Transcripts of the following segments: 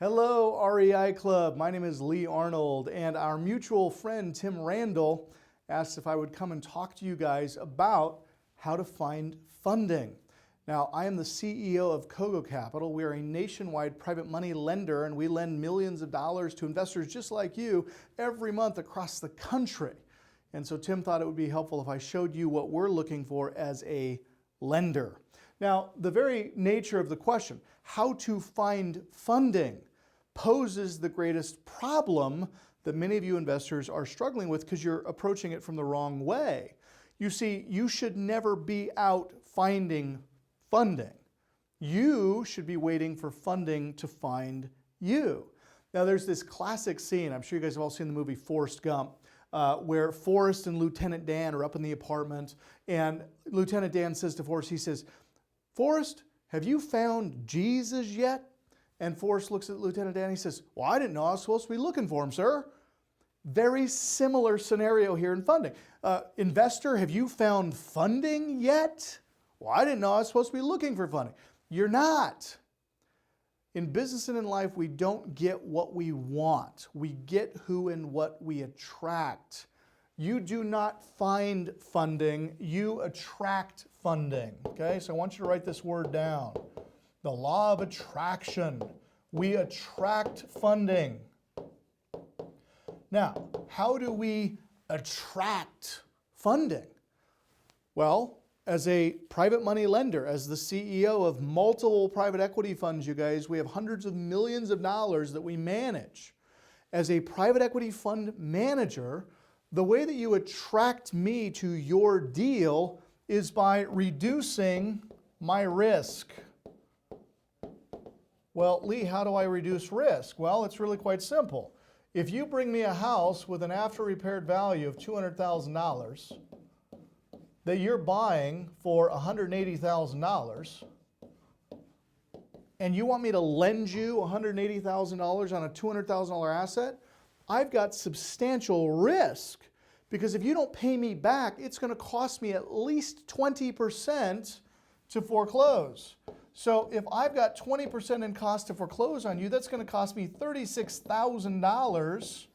Hello, REI Club. My name is Lee Arnold, and our mutual friend Tim Randall asked if I would come and talk to you guys about how to find funding. Now, I am the CEO of Kogo Capital. We are a nationwide private money lender, and we lend millions of dollars to investors just like you every month across the country. And so Tim thought it would be helpful if I showed you what we're looking for as a lender. Now, the very nature of the question, how to find funding, poses the greatest problem that many of you investors are struggling with because you're approaching it from the wrong way. You see, you should never be out finding funding. You should be waiting for funding to find you. Now, there's this classic scene, I'm sure you guys have all seen the movie Forrest Gump, where Forrest and Lieutenant Dan are up in the apartment, and Lieutenant Dan says to Forrest, he says, "Forrest, have you found Jesus yet?" And Forrest looks at Lieutenant Dan and he says, "Well, I didn't know I was supposed to be looking for him, sir." Very similar scenario here in funding. Investor, have you found funding yet? "Well, I didn't know I was supposed to be looking for funding." You're not. In business and in life, we don't get what we want. We get who and what we attract. You do not find funding, you attract funding. Okay, so I want you to write this word down. The law of attraction. We attract funding. Now, how do we attract funding? Well, as a private money lender, as the CEO of multiple private equity funds, you guys, we have hundreds of millions of dollars that we manage. As a private equity fund manager, the way that you attract me to your deal is by reducing my risk. Well, Lee, how do I reduce risk? Well, it's really quite simple. If you bring me a house with an after-repaired value of $200,000 that you're buying for $180,000, and you want me to lend you $180,000 on a $200,000 asset, I've got substantial risk, because if you don't pay me back, it's going to cost me at least 20% to foreclose. So if I've got 20% in cost to foreclose on you, that's going to cost me $36,000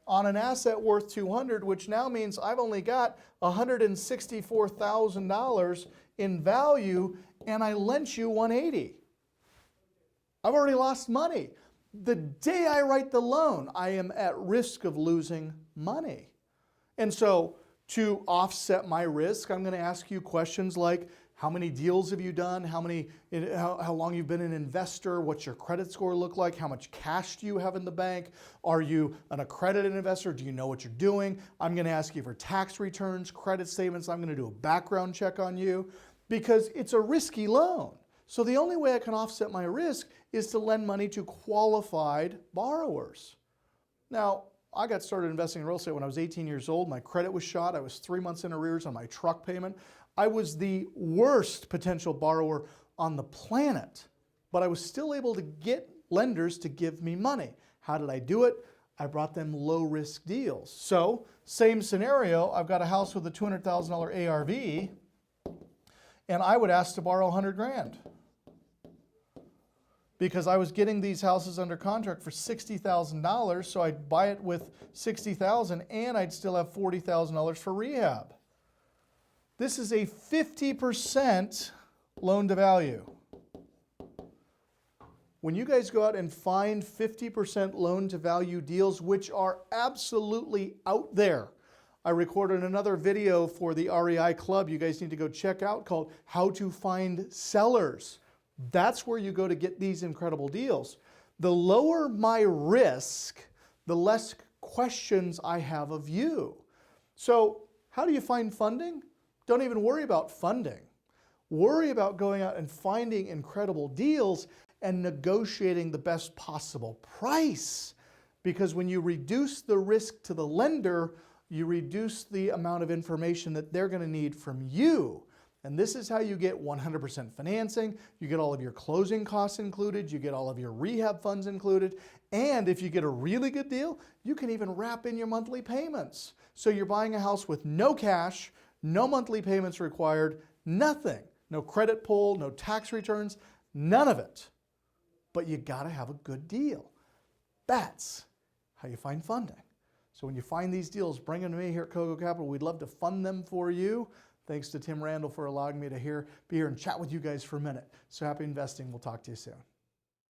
on an asset worth $200,000, which now means I've only got $164,000 in value, and I lent you $180,000. I've already lost money. The day I write the loan, I am at risk of losing money. And so to offset my risk, I'm going to ask you questions like, how many deals have you done? How long you've been an investor? What's your credit score look like? How much cash do you have in the bank? Are you an accredited investor? Do you know what you're doing? I'm going to ask you for tax returns, credit statements. I'm going to do a background check on you because it's a risky loan. So the only way I can offset my risk is to lend money to qualified borrowers. Now, I got started investing in real estate when I was 18 years old. My credit was shot. I was 3 months in arrears on my truck payment. I was the worst potential borrower on the planet, but I was still able to get lenders to give me money. How did I do it? I brought them low-risk deals. So, same scenario, I've got a house with a $200,000 ARV, and I would ask to borrow $100,000 because I was getting these houses under contract for $60,000, so I'd buy it with $60,000 and I'd still have $40,000 for rehab. This is a 50% loan to value. When you guys go out and find 50% loan to value deals, which are absolutely out there, I recorded another video for the REI Club you guys need to go check out called How to Find Sellers. That's where you go to get these incredible deals. The lower my risk, the less questions I have of you. So how do you find funding? Don't even worry about funding. Worry about going out and finding incredible deals and negotiating the best possible price. Because when you reduce the risk to the lender, you reduce the amount of information that they're going to need from you. And this is how you get 100% financing. You get all of your closing costs included. You get all of your rehab funds included. And if you get a really good deal, you can even wrap in your monthly payments. So you're buying a house with no cash, no monthly payments required, nothing. No credit pull, no tax returns, none of it. but you got to have a good deal. That's how you find funding. So when you find these deals, bring them to me here at Coco Capital. We'd love to fund them for you. Thanks to Tim Randall for allowing me to be here and chat with you guys for a minute. So happy investing. We'll talk to you soon.